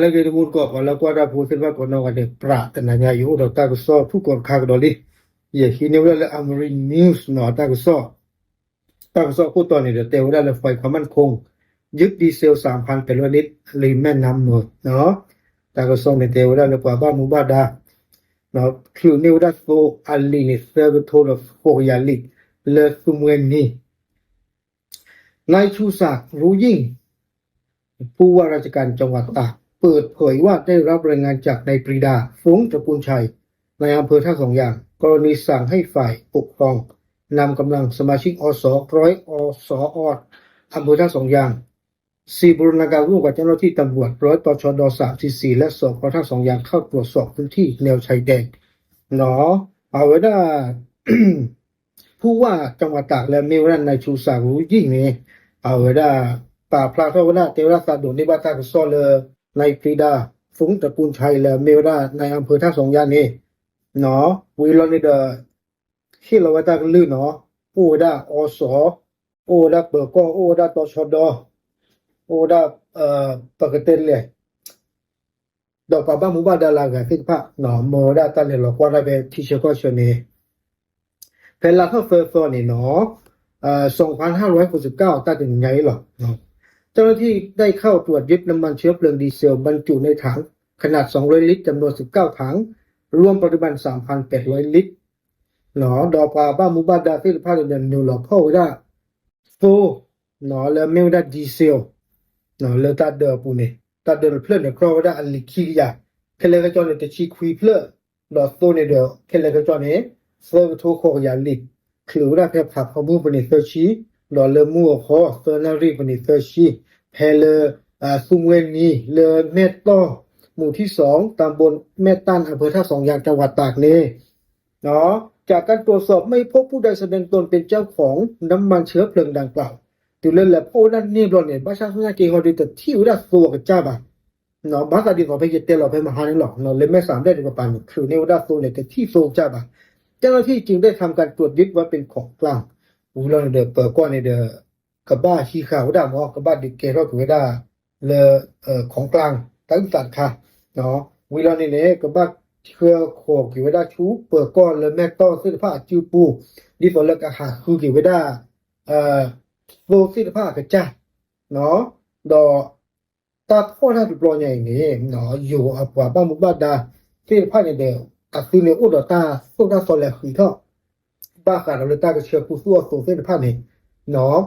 lagi di muka kalau aku ada pusing apa kono ada pra tenanya yo udah tak so tu kon kag doli ye hini udah Amri News no tak so ku tอนนี่เดี๋ยวudahไฟความมั่นคงยึดดีเซล 3,000 เป็นลิตรริมแม่น้ำหมดเนาะtak soเนี่ยเดี๋ยวudahเลยกว่าบ้านมุบาดาเนาะคือนี่udah so ali ni servetoro foyali le sumweni นายชูศักดิ์รู้ยิ่งผู้ว่าราชการจังหวัดตากเปิดเผยว่าได้รับรายงานจากนายปรีดาฟุ้งตระกูลชัยในอำเภอท่าสองอย่างกรณีสั่งให้ฝ่ายปกครองนำกำลังสมาชิกอสร้อยอสออำเภอท่าสองอย่างบูรณาการร่วมกับเจ้าหน้าที่ตำรวจร้อยตชด344และสพท่าสองอย่างเข้าตรวจสอบพื้นที่แนวชายแดนเนาะเอาไว้ได้ ผู้ว่าจังหวัดตากและเมวรันนายชูศักดิ์รู้ยิ่งนี่เอาไว้ได้ป่าพลาทวนาเทวราชาดุนิบาตากซอเลในปรีดาฟุ้งตระกูลชัยและเมวราในอำเภอท่าสองยานนี่เนาะวิลนี่เดที่เราว่าตากลื่นเนาะโอดาอสโอดาเปิดก็โอดาตชดโอดาปกติเลยดอกป่าบ้ามุบาดาลากะที่พระเนาะโมดาตันเลยหรอกว่าได้ไปที่เชก็ชนี่เพลาเข้าเฟอร์นี่เนาะ2569ตั้งถึงไงหรอเนาะเจ้าหน้าที่ได้เข้าตรวจยึดน้ำมันเชื้อเพลิงดีเซลบรรจุในถังขนาด200ลิตรจำนวน19ถังรวมปริมาณ 3,800 ลิตรเนาะดอกปลาบ้ามุบาดาที่ภาคเดินนิวหลอกพ่อว่าโฟเนาะแล้วเมลดาดีเซลเนาะแล้วตาเดอปูนี่ตาเดอเพลินเนี่ยครอว่าอันลิคิยาเคเลกจอเนี่ยจะชีคุยเพลินดอกโตเนี่ยเดอเคเลกจอเนี่ยเซอร์โทโคยาลิคือว่าเพผักขบูปนิเตชีดอลเลมูขอเฟอร์นารีปนิเตชีเพลซุมเวนีเลเมตโตหมู่ที่2ตำบลแม่ตันอำเภอท่าสองยางจังหวัดตากนี่เนาะจากการตรวจสอบไม่พบผู้ใดแสดงตนเป็นเจ้าของน้ำมันเชื้อเพลิงดังกล่าวติเลแลโพนั่นนี่รอนเนี่ยบ้าชาสนาเกฮอดิตที่อุดาสัวกับจ้าบ่าเนาะบ้าตาดีกว่าไปเยเตลเราไปมหานี่หรอกเนาะเลยไม่สามได้ดีกว่าปานคือในอุดาสัวเนี่ยที่โซจ้าบ่าเจ้าหน้าที่จึงได้ทำการตรวจยึดไว้เป็นของกลางอุลอนเดเปิดก้อนในเดกบ้าขี้ขาวดามอกบ้าดิเกรอกุเวดาเลของกลางตั้งสัตว์ค่ะเนาะวิลอนนี่เนี่ยกบ้าเครือโคกิเวดาชูเปิดก้อนเลยแม่ต้อเสื้อผ้าจิวปูดิฟอลเลกอาหารคือกิเวดาโลเสื้อผ้ากระจ้าเนาะดอตัดข้อท่าดุปลอยอย่างนี้เนาะอยู่อับว่าบ้ามุบ้าดาเสื้อผ้าเนี่ยเดียวอัศวินอุดตาพวกนั้นสอนแหลกขีดท่อบ้าขาดเราเลยตาก็เชื่อผู้สู้ตัวเส้นผ้านี่เนาะ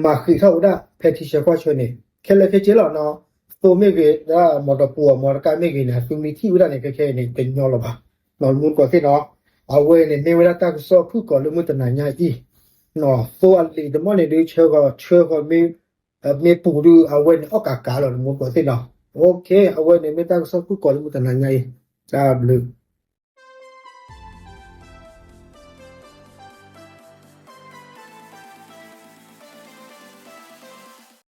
มาขีดท่อได้เพทิเชื่อว่าเชื่อนี่แค่เลยแค่เจอหรอเนาะตัวไม่เกิดได้มอดปัวมอดการไม่เกิดเนี่ยตัวมีที่วิธีเนี่ยแค่นี่เป็นยอหรอปะนอนมุนกว่าที่เนาะเอาไว้เนี่ยในเวลาตาก็สอบผู้ก่อนเรื่องมันจะหนาใหญ่อีเนาะตัวอันนี้แต่เมื่อเนี่ยดูเชื่อก็มีปูดูเอาไว้เนี่ยออกอากาศหรอมุนกว่าที่เนาะโอเคเอาไว้เนี่ยไม่ตาก็สอบผู้ก่อนเรื่องมันจะหนาใหญ่จ้าบลึก